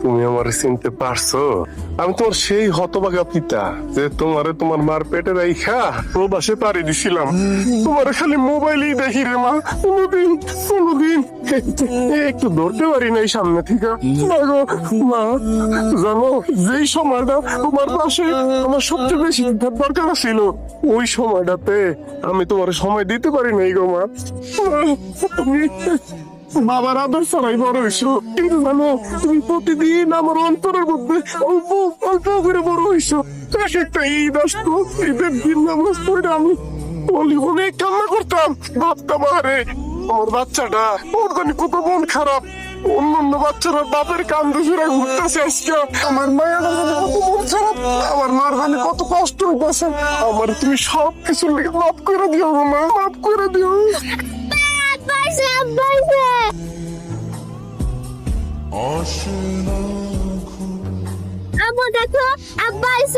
তুমি আমার চিনতে পারছো? আমি তোমার সেই হতভাগা পিতা যে তোমারে তোমার মার পেটে রাইখা প্রবাসে পাড়ি দিছিলাম। তোমার খালি মোবাইলই দেখি রে মা, কোনদিন একটু ধরতে পারি নাই সামনে থেকে। মা গো, মা জানো, যেই সময়টা তোমার পাশে আমার সবচেয়ে বেশি দরকার ছিল, ওই সময়টাতে আমি তোমার সময় দিতে পারি নাই গো মা। তুমি বাবার আদর ছাড়াই বড় হইছো, কিন্তু জানো তুমি প্রতিদিন আমার অন্তরের মধ্যে অল্প অল্প করে বড় হইছো। এক একটা ঈদ আসতো, ঈদের দিন নামাজ পড়ে আমি অনেক কান্না করতাম, ভাবতাম আরে আমার বাচ্চাটা ওর জানি কত মন খারাপ, অন্যান্য বাচ্চারা বাপের কান্দে ফিরে ঘুরতেছে আজকে, আমার মায়ের কত মন খারাপ, আমার মার জানি কত কষ্ট হইতেছে। আমার তুমি সব কিছু মাফ করে দিও মা, মাফ করে দিও। আব্বু দেখো, আব্বা